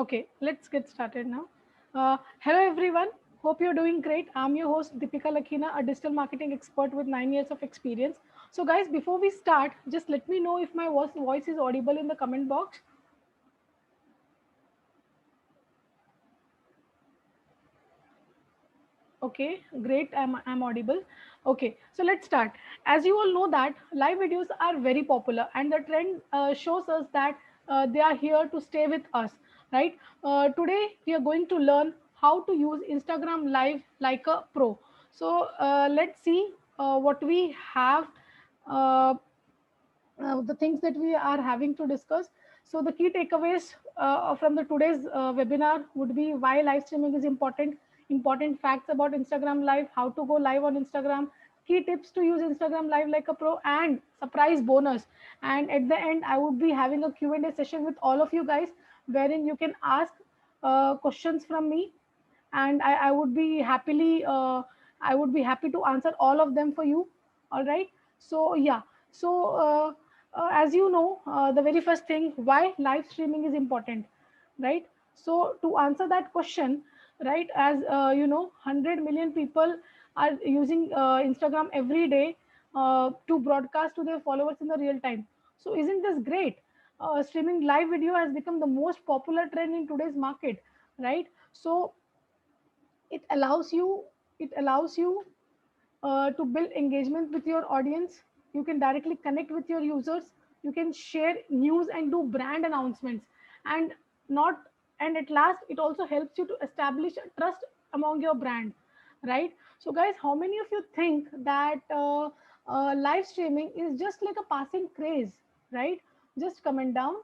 Okay, let's get started now. Hello, everyone. Hope you're doing great. I'm your host, Deepika Lakhina, a digital marketing expert with 9 years of experience. So, guys, before we start, just let me know if my voice is audible in the comment box. Okay, great. I'm audible. Okay, so let's start. As you all know that live videos are very popular and the trend shows us that they are here to stay with us, right? Today we are going to learn how to use Instagram Live like a pro. So let's see what we have. Uh, the things that we are having to discuss. So the key takeaways from the today's webinar would be why live streaming is important, important facts about Instagram Live, how to go live on Instagram, key tips to use Instagram Live like a pro, and surprise bonus. And at the end, I would be having a Q&A session with all of you guys, wherein you can ask questions from me, and I would be I would be happy to answer all of them for you. All right. So yeah. So as you know, the very first thing, why live streaming is important, right? So to answer that question, right, as you know, 100 million people are using Instagram every day to broadcast to their followers in the real time. So isn't this great? Streaming live video has become the most popular trend in today's market, right? So it allows you it allows you to build engagement with your audience. You can directly connect with your users. You can share news and do brand announcements, and not and at last it also helps you to establish a trust among your brand, right? So guys, how many of you think that live streaming is just like a passing craze, right? Just comment down.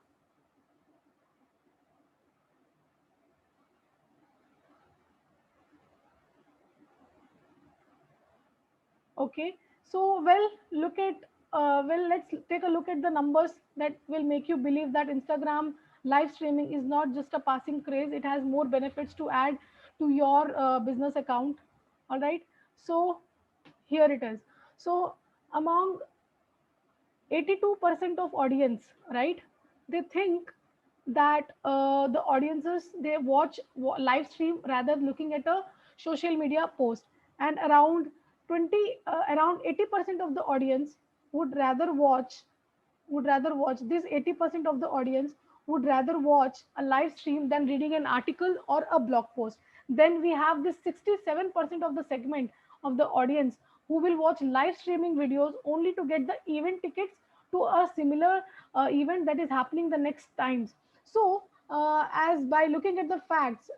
Okay, so let's take a look at the numbers that will make you believe that Instagram live streaming is not just a passing craze. It has more benefits to add to your business account. All right, so here it is. So among 82% of audience, right, they think that the audiences, they watch live stream rather looking at a social media post, and around 80% of the audience would rather watch this 80% of the audience would rather watch a live stream than reading an article or a blog post. Then we have this 67% of the segment of the audience who will watch live streaming videos only to get the event tickets to a similar event that is happening the next times. So as by looking at the facts,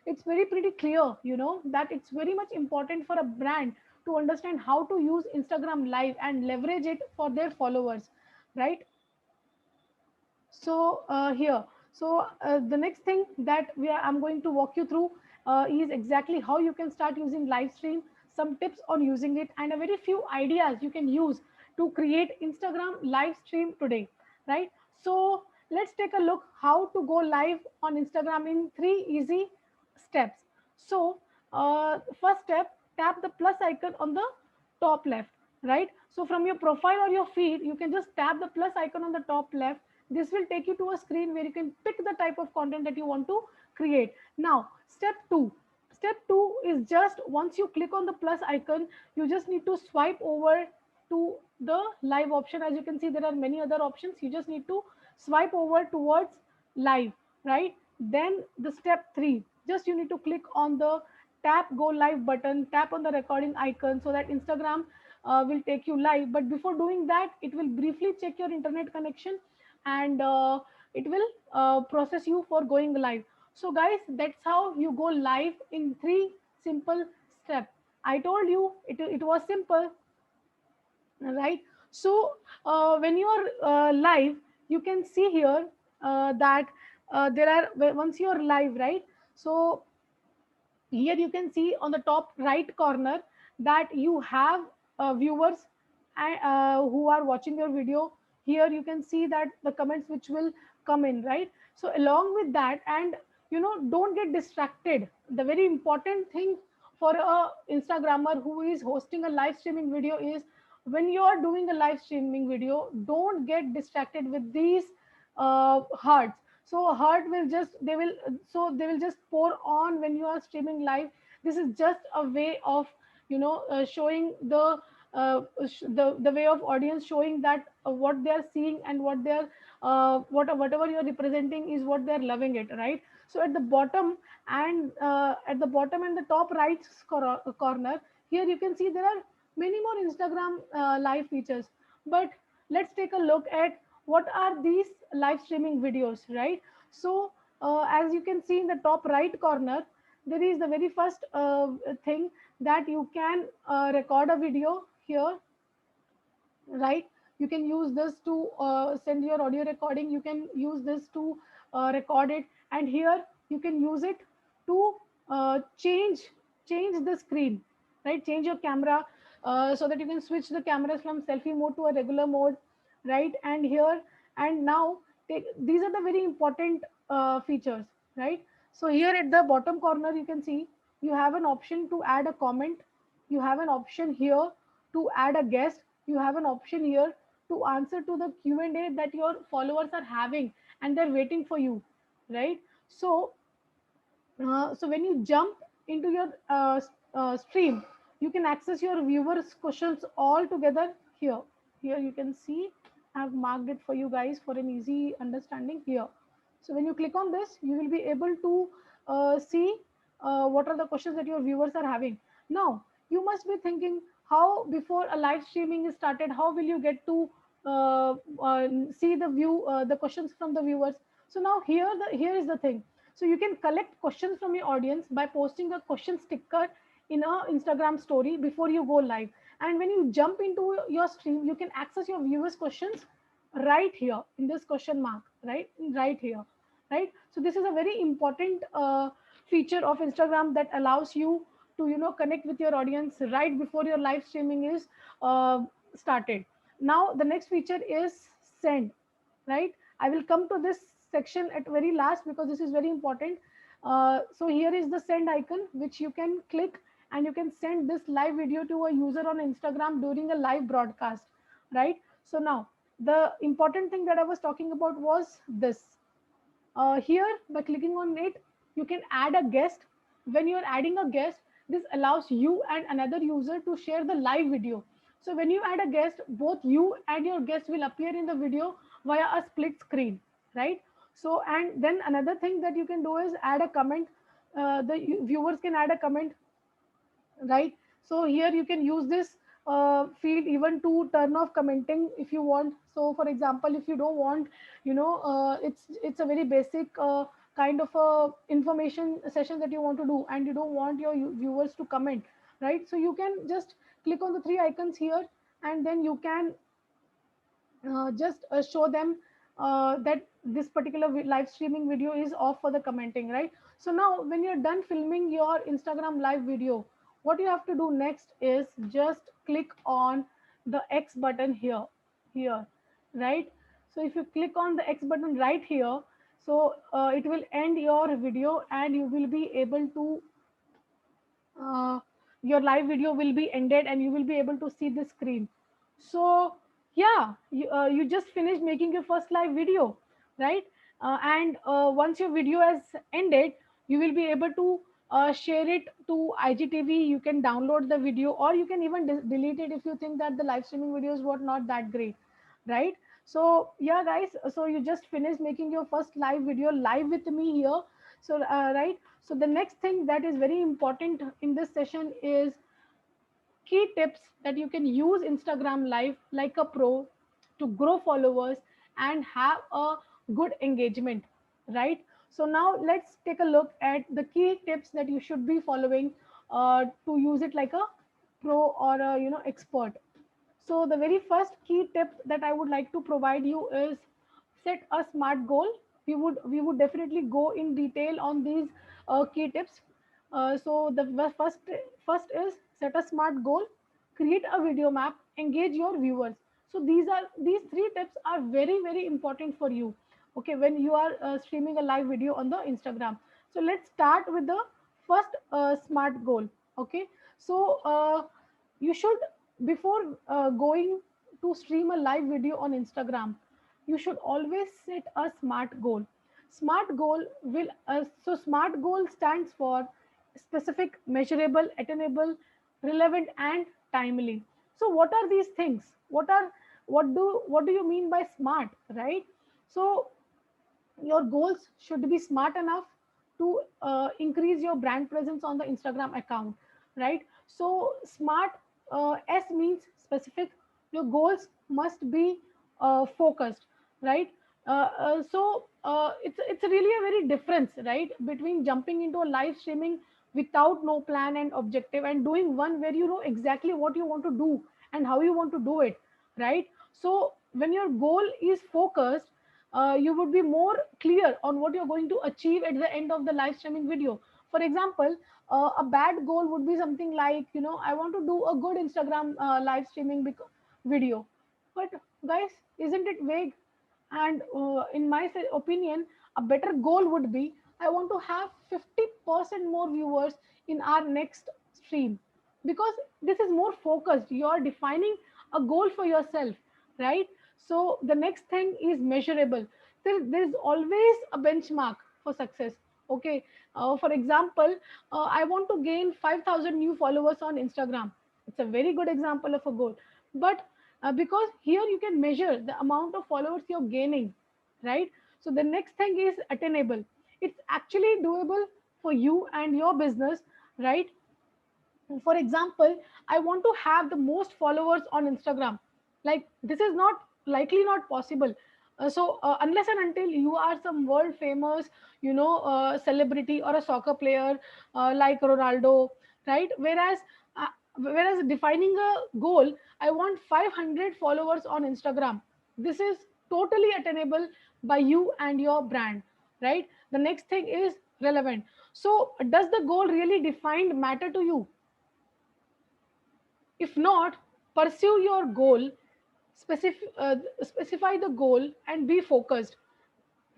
it's very pretty clear, you know, that it's very much important for a brand to understand how to use Instagram live and leverage it for their followers, right? So the next thing that I'm going to walk you through is exactly how you can start using live stream, some tips on using it, and a very few ideas you can use to create Instagram live stream today, right? So let's take a look how to go live on Instagram in 3 easy steps. So first step, tap the plus icon on the top left, right? So from your profile or your feed, you can just tap the plus icon on the top left. This will take you to a screen where you can pick the type of content that you want to create. Now step two is, just once you click on the plus icon, you just need to swipe over to the live option. As you can see, there are many other options. You just need to swipe over towards live, right? Then the step 3, just you need to click on the tap go live button, tap on the recording icon so that Instagram will take you live. But before doing that, it will briefly check your internet connection, and it will process you for going live. So guys, that's how you go live in 3 simple steps. I told you it was simple, right? So when you are live, you can see here that there are, once you are live, right? So here you can see on the top right corner that you have viewers who are watching your video. Here you can see that the comments which will come in, right? So along with that, and you know, don't get distracted. The very important thing for a Instagrammer who is hosting a live streaming video is, when you are doing a live streaming video, don't get distracted with these hearts. So heart will just they will so they will just pour on when you are streaming live. This is just a way of showing the way of audience, showing that what they are seeing and what they are whatever you are representing is what they are loving it, right? So at the bottom and the top right corner, here you can see there are many more Instagram live features. But let's take a look at what are these live streaming videos, right? So as you can see in the top right corner, there is the very first thing that you can record a video here, right? You can use this to send your audio recording, you can use this to record it, and here you can use it to change the screen, right? Change your camera, so that you can switch the cameras from selfie mode to a regular mode, right? And here and now, these are the very important features, right? So here at the bottom corner you can see you have an option to add a comment, you have an option here to add a guest, you have an option here to answer to the Q&A that your followers are having and they're waiting for you, right? So when you jump into your stream, you can access your viewers questions all together here. Here you can see I've marked it for you guys for an easy understanding here. So when you click on this, you will be able to see what are the questions that your viewers are having. Now you must be thinking, how before a live streaming is started, how will you get to see the questions from the viewers? So now here is the thing. So you can collect questions from your audience by posting a question sticker in a Instagram story before you go live. And when you jump into your stream, you can access your viewers' questions right here in this question mark, right here, right? So this is a very important feature of Instagram that allows you to connect with your audience right before your live streaming is started. Now the next feature is send, right? I will come to this section at very last because this is very important. So here is the send icon which you can click, and you can send this live video to a user on Instagram during a live broadcast, right? So now the important thing that I was talking about was this. Here by clicking on it, you can add a guest. When you're adding a guest, this allows you and another user to share the live video. So when you add a guest, both you and your guest will appear in the video via a split screen, right? So and then another thing that you can do is add a comment. The viewers can add a comment, right? So here you can use this field even to turn off commenting if you want. So for example, if you don't want, it's a very basic kind of a information session that you want to do, and you don't want your viewers to comment, right? So you can just click on the three icons here, and then you can just show them that this particular live streaming video is off for the commenting, right? So now when you're done filming your Instagram live video, what you have to do next is just click on the X button here, right? So if you click on the X button right here, so it will end your video, and you will be able to uh, your live video will be ended, and you will be able to see the screen. So yeah, you just finished making your first live video, right? And once your video has ended, you will be able to share it to IGTV. You can download the video, or you can even delete it if you think that the live streaming videos were not that great, right? So yeah guys, so you just finished making your first live video live with me here. So right, so the next thing that is very important in this session is key tips that you can use Instagram live like a pro to grow followers and have a good engagement, right? So now let's take a look at the key tips that you should be following to use it like a pro or a expert. So the very first key tip that I would like to provide you is set a smart goal. We would definitely go in detail on these key tips. So the first is set a smart goal, create a video map, engage your viewers. So these three tips are very important for you. Okay, when you are streaming a live video on the Instagram. So let's start with the first smart goal. Okay, so you should, before going to stream a live video on Instagram, you should always set a smart goal. Smart goal will so SMART goal stands for specific, measurable, attainable, relevant, and timely. So what are these things? What do you mean by smart, right? So your goals should be smart enough to increase your brand presence on the Instagram account, right? So smart, S means specific. Your goals must be focused, right? It's really a very difference, right, between jumping into a live streaming without no plan and objective, and doing one where you know exactly what you want to do and how you want to do it, right? So when your goal is focused, you would be more clear on what you're going to achieve at the end of the live streaming video. For example, a bad goal would be something like, you know, I want to do a good Instagram live streaming video. But guys, isn't it vague? And in my opinion, a better goal would be, I want to have 50% more viewers in our next stream, because this is more focused. You are defining a goal for yourself, right? So the next thing is measurable. There is always a benchmark for success. Okay, for example, I want to gain 5,000 new followers on Instagram. It's a very good example of a goal. But because here you can measure the amount of followers you're gaining, right? So the next thing is attainable. It's actually doable for you and your business, right? For example, I want to have the most followers on Instagram. Like, this is not likely not possible. Unless and until you are some world famous, celebrity or a soccer player, like Ronaldo, right? Whereas defining a goal, I want 500 followers on Instagram. This is totally attainable by you and your brand, right? The next thing is relevant. So does the goal really defined matter to you? If not, pursue your goal, specify the goal, and be focused,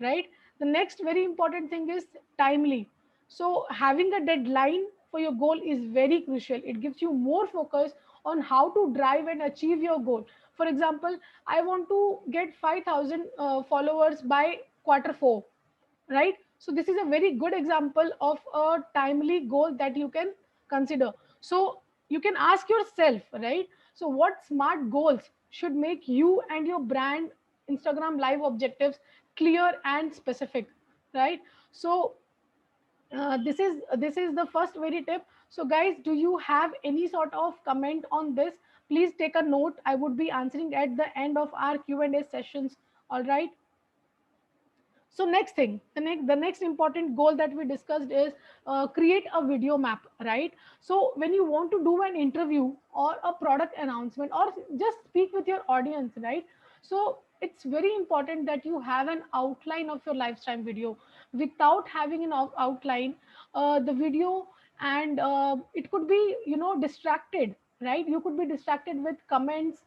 right? The next very important thing is timely. So having a deadline for your goal is very crucial. It gives you more focus on how to drive and achieve your goal. For example, I want to get 5,000 followers by quarter 4, right? So this is a very good example of a timely goal that you can consider. So you can ask yourself, right? So what smart goals should make you and your brand Instagram live objectives clear and specific, right? So this is the first very tip. So guys, do you have any sort of comment on this? Please take a note. I would be answering at the end of our Q&A sessions. All right. So next thing, the next important goal that we discussed is create a video map, right? So when you want to do an interview or a product announcement or just speak with your audience, right? So it's very important that you have an outline of your lifestyle video. Without having an outline, the video, and it could be, distracted, right? You could be distracted with comments,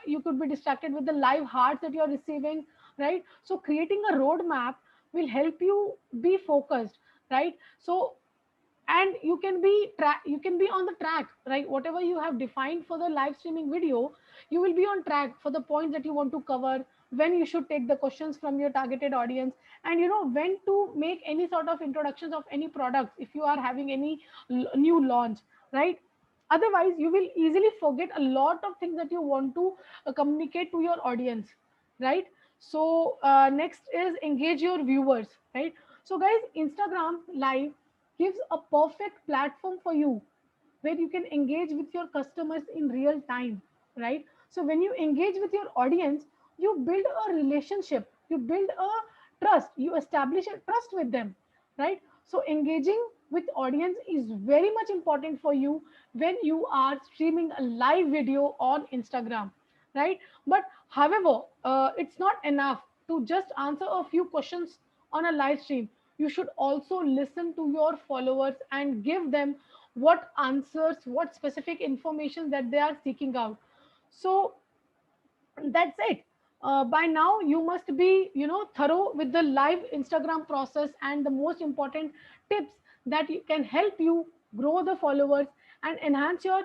you could be distracted with the live hearts that you're receiving, right? So creating a roadmap will help you be focused, right? So, and you can be on the track, right? Whatever you have defined for the live streaming video, you will be on track for the points that you want to cover, when you should take the questions from your targeted audience, and when to make any sort of introductions of any products if you are having any new launch, right? Otherwise you will easily forget a lot of things that you want to communicate to your audience, right? So next is engage your viewers, right? So guys, Instagram live gives a perfect platform for you, where you can engage with your customers in real time, right? So when you engage with your audience, you build a relationship, you build a trust, you establish a trust with them, right? So engaging with audience is very much important for you when you are streaming a live video on Instagram, right? But however, it's not enough to just answer a few questions on a live stream. You should also listen to your followers and give them what answers, what specific information that they are seeking out. So that's it. By now you must be, thorough with the live Instagram process and the most important tips that can help you grow the followers and enhance your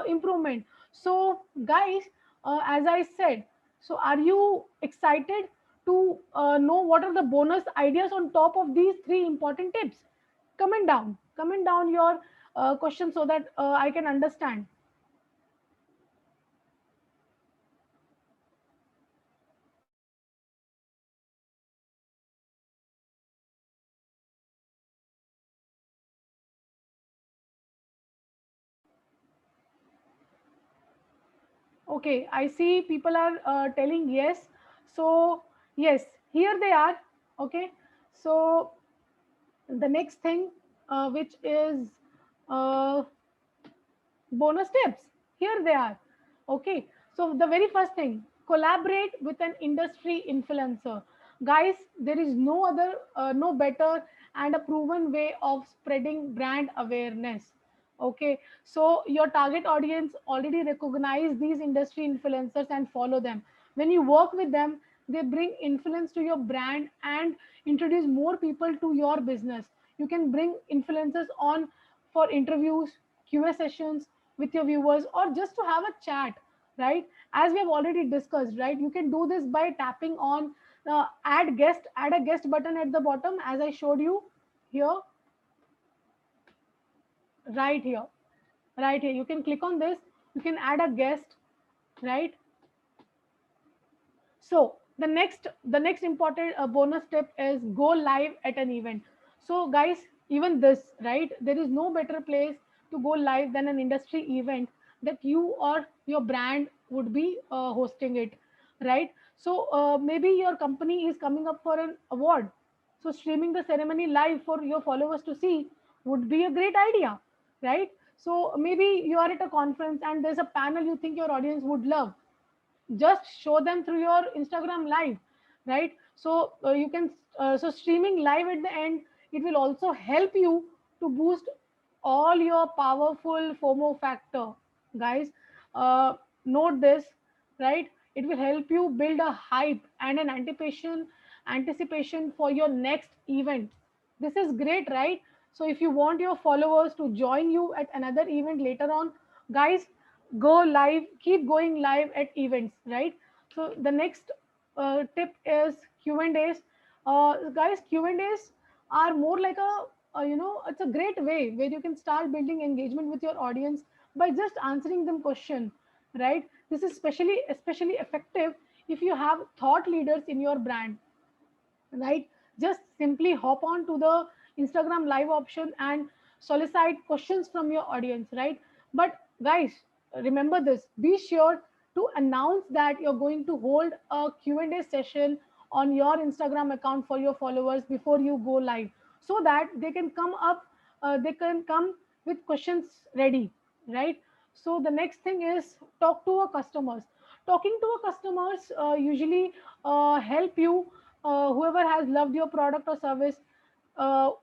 improvement. So guys, as I said, so are you excited to know what are the bonus ideas on top of these three important tips? Comment down your question so that I can understand. Okay, I see people are telling yes. So, yes, here they are. Okay, so the next thing, which is uh, bonus tips, here they are. Okay, so the very first thing, collaborate with an industry influencer. Guys, there is no other, no better and a proven way of spreading brand awareness. Okay, so your target audience already recognize these industry influencers and follow them. When you work with them, they bring influence to your brand and introduce more people to your business. You can bring influencers on for interviews, QA sessions with your viewers, or just to have a chat, right? As we have already discussed, right? You can do this by tapping on add a guest button at the bottom, as I showed you here, right here, right here. You can click on this. You can add a guest, right? So the next important bonus tip is go live at an event. So guys, even this, right, there is no better place to go live than an industry event that you or your brand would be hosting it, right? So maybe your company is coming up for an award, so streaming the ceremony live for your followers to see would be a great idea, right? So maybe you are at a conference and there's a panel you think your audience would love, just show them through your Instagram live, right? So you can so streaming live at the end, it will also help you to boost all your powerful FOMO factor, guys. uh, Note this, right? It will help you build a hype and an anticipation for your next event. This is great, right? So if you want your followers to join you at another event later on, guys, go live, keep going live at events, right? So the next tip is Q and A's. Guys, Q and A's are more like a it's a great way where you can start building engagement with your audience by just answering them question, right? This is especially effective if you have thought leaders in your brand, right? Just simply hop on to the Instagram live option and solicit questions from your audience, right? But guys, remember this, be sure to announce that you're going to hold a Q&A session on your Instagram account for your followers before you go live, so that they can come with questions ready, right? So the next thing is talk to our customers. Talking to our customers usually help you, whoever has loved your product or service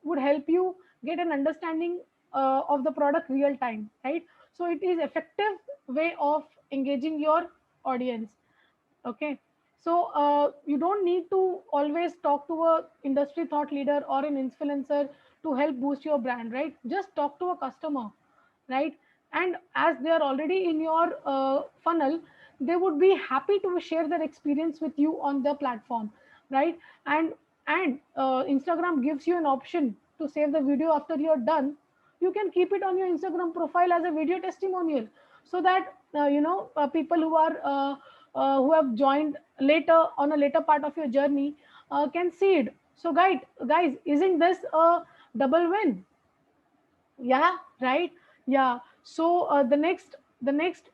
would help you get an understanding of the product real time, right? So it is effective way of engaging your audience. Okay, so you don't need to always talk to a industry thought leader or an influencer to help boost your brand, right? Just talk to a customer, right? And as they are already in your funnel, they would be happy to share their experience with you on the platform, right? And Instagram gives you an option to save the video after you're done. You can keep it on your Instagram profile as a video testimonial, so that people who have joined later on a later part of your journey can see it. So guys, isn't this a double win? Yeah, right. Yeah. So the next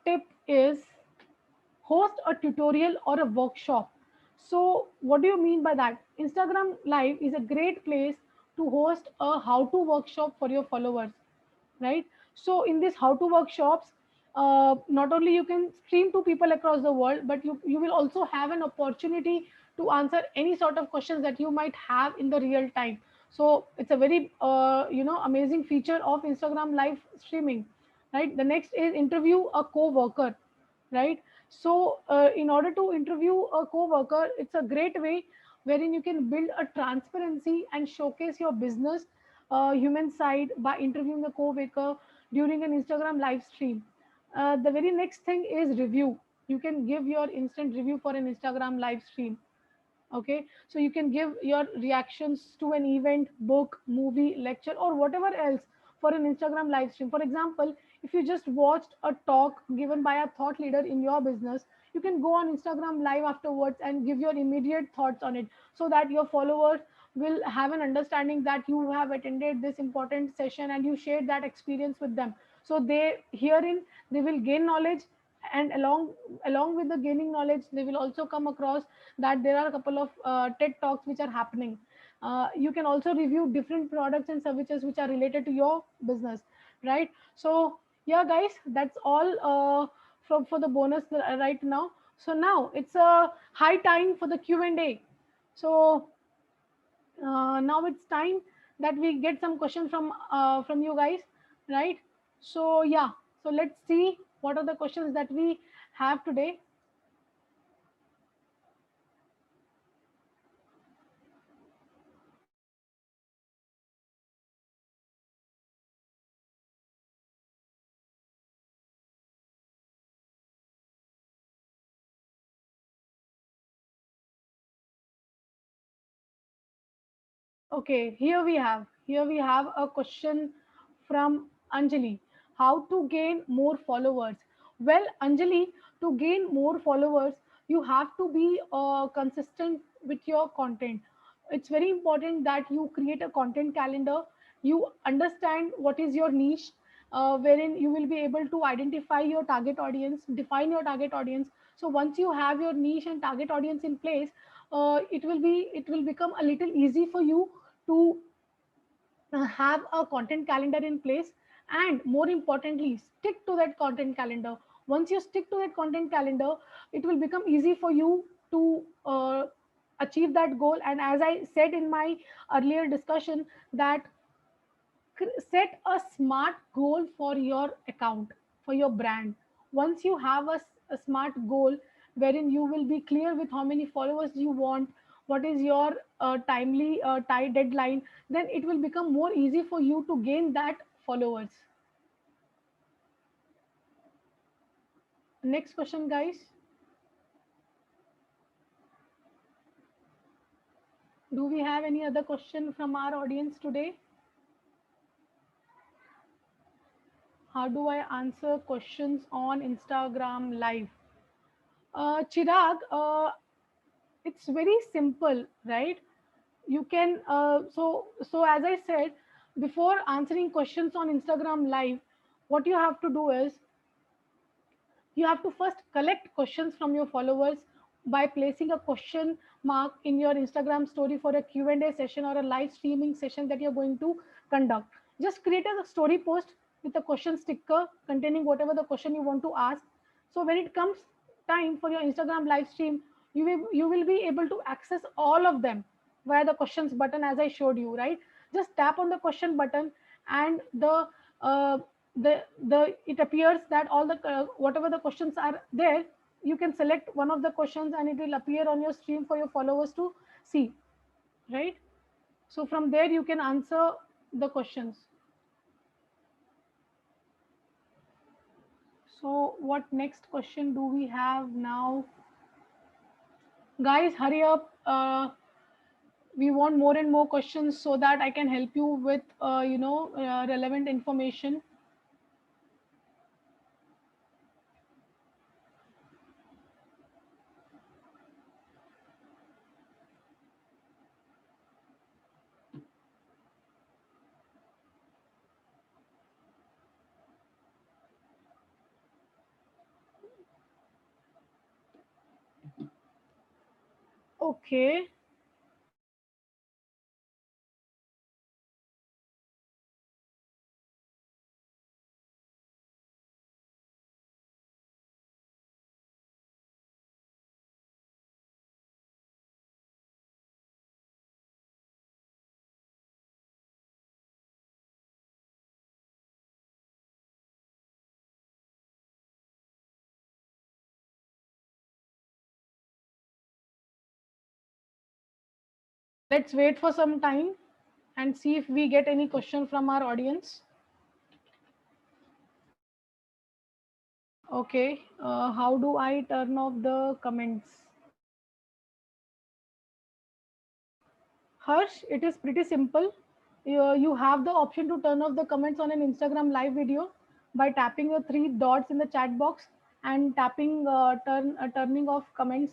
tip is host a tutorial or a workshop. So what do you mean by that? Instagram live is a great place to host a how to workshop for your followers, right? So in these how to workshops, not only you can stream to people across the world, but you will also have an opportunity to answer any sort of questions that you might have in the real time. So it's a very amazing feature of Instagram live streaming, right? The next is interview a co-worker, right? So in order to interview a co-worker, it's a great way wherein you can build a transparency and showcase your business human side by interviewing a co-worker during an Instagram live stream. The very next thing is review. You can give your instant review for an Instagram live stream. Okay, so you can give your reactions to an event, book, movie, lecture, or whatever else for an Instagram live stream. For example, if you just watched a talk given by a thought leader in your business, you can go on Instagram live afterwards and give your immediate thoughts on it, so that your followers will have an understanding that you have attended this important session and you shared that experience with them. So they herein they will gain knowledge, and along with the gaining knowledge, they will also come across that there are a couple of TED talks which are happening. You can also review different products and services which are related to your business, right? So yeah, guys, that's all from for the bonus right now. So now it's a high time for the Q&A. So now it's time that we get some questions from you guys, right? So yeah, so let's see what are the questions that we have today. Okay, here we have a question from Anjali. How to gain more followers? Well, Anjali, to gain more followers, you have to be consistent with your content. It's very important that you create a content calendar. You understand what is your niche, wherein you will be able to identify your target audience, define your target audience. So once you have your niche and target audience in place, it will become a little easy for you to have a content calendar in place, and more importantly, stick to that content calendar. Once you stick to that content calendar, it will become easy for you to achieve that goal. And as I said in my earlier discussion, that set a smart goal for your account, for your brand. Once you have a smart goal wherein you will be clear with how many followers you want, what is your timely tight deadline, then it will become more easy for you to gain that followers. Next question, guys. Do we have any other question from our audience today? How do I answer questions on Instagram live? Chirag, it's very simple, right? You can so as I said, before answering questions on Instagram live, what you have to do is you have to first collect questions from your followers by placing a question mark in your Instagram story for a Q&A session or a live streaming session that you're going to conduct. Just create a story post with a question sticker containing whatever the question you want to ask. So when it comes time for your Instagram live stream, you will be able to access all of them via the questions button as I showed you, right? Just tap on the question button, and uh, the it appears that all the whatever the questions are there, you can select one of the questions and it will appear on your stream for your followers to see, right? So from there you can answer the questions. So what next question do we have now? Guys, hurry up. We want more and more questions so that I can help you with relevant information. Okay. Let's wait for some time and see if we get any question from our audience. Okay, how do I turn off the comments? Harsh, it is pretty simple. You have the option to turn off the comments on an Instagram live video by tapping the three dots in the chat box and tapping turning off comments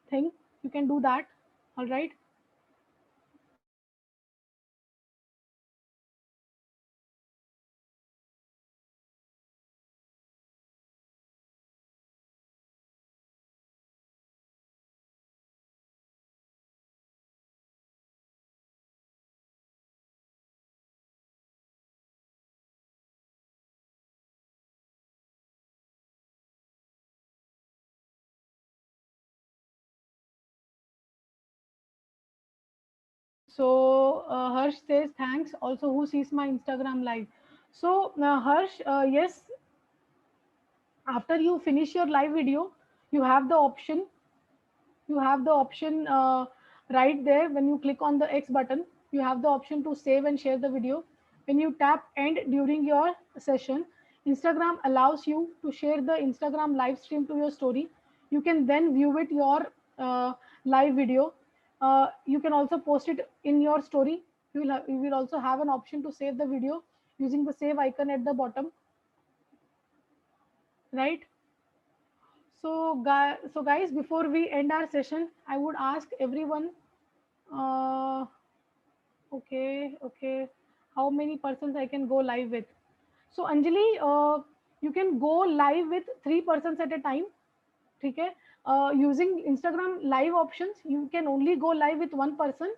thing. You can do that. All right. So Harsh says thanks. Also, who sees my Instagram live? So Harsh, yes, after you finish your live video, you have the option right there. When you click on the X button, you have the option to save and share the video. When you tap end during your session, Instagram allows you to share the Instagram live stream to your story. You can then view it your live video. You can also post it in your story. You will also have an option to save the video using the save icon at the bottom, right? So guys, before we end our session, I would ask everyone, uh, okay, how many persons I can go live with? So Anjali, you can go live with three persons at a time. Okay, using Instagram live options, you can only go live with one person.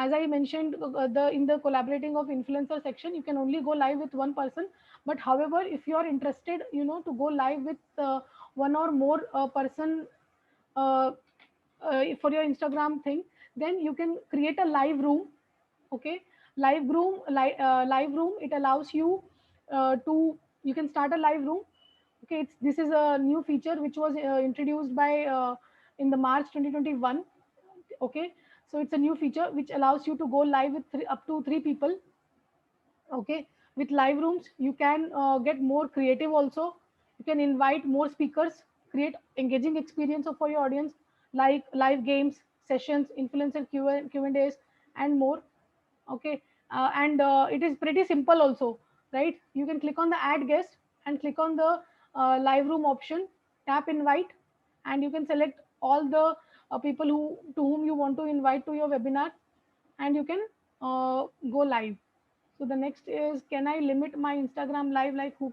As I mentioned, the in the collaborating of influencer section, you can only go live with one person. But however, if you are interested, to go live with one or more person uh, for your Instagram thing, then you can create a live room. Okay, live room. It allows you to you can start a live room. Okay, this is a new feature which was introduced by in the March 2021. Okay, so it's a new feature which allows you to go live with up to three people. Okay, with live rooms you can get more creative also. You can invite more speakers, create engaging experience for your audience, like live games, sessions, influencer Q and A's, and more. Okay, and it is pretty simple also, right? You can click on the add guest and click on the live room option, tap invite, and you can select all the people to whom you want to invite to your webinar, and you can go live. So the next is, can I limit my Instagram live? Like who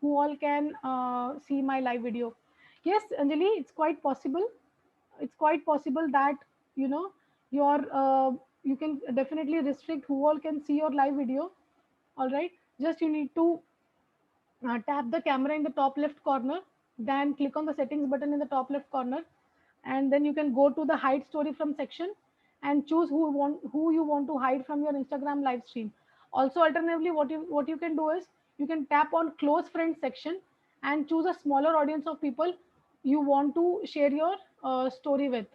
all can see my live video? Yes, Anjali, it's quite possible. It's quite possible that you know your you can definitely restrict who all can see your live video. All right, just you need to tap the camera in the top left corner, then click on the settings button in the top left corner, and then you can go to the hide story from section and choose who you want to hide from your Instagram live stream. Also, alternatively, what you can do is you can tap on close friends section and choose a smaller audience of people you want to share your story with.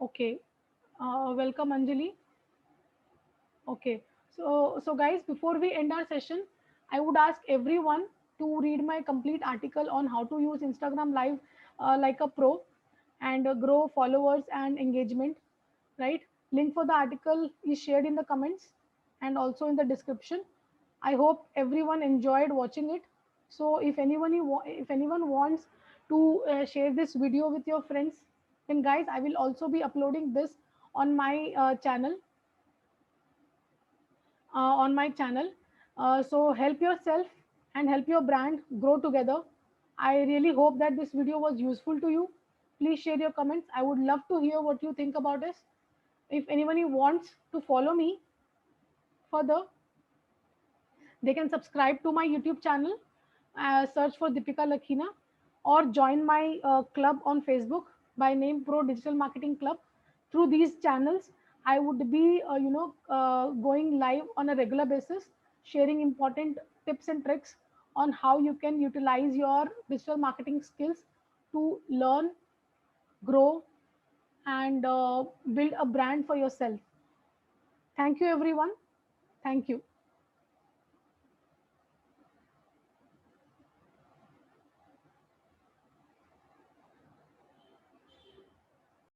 Okay, welcome Anjali. Okay, so guys, before we end our session, I would ask everyone to read my complete article on how to use Instagram Live like a pro and grow followers and engagement. Right? Link for the article is shared in the comments and also in the description. I hope everyone enjoyed watching it. So if anyone wants to share this video with your friends, then guys, I will also be uploading this on my channel on my channel. So help yourself and help your brand grow together. I really hope that this video was useful to you. Please share your comments. I would love to hear what you think about this. If anyone wants to follow me further, they can subscribe to my YouTube channel, search for Deepika Lakhina, or join my club on Facebook by name Pro Digital Marketing Club. Through these channels, I would be, going live on a regular basis, sharing important tips and tricks on how you can utilize your digital marketing skills to learn, grow, and build a brand for yourself. Thank you, everyone. Thank you.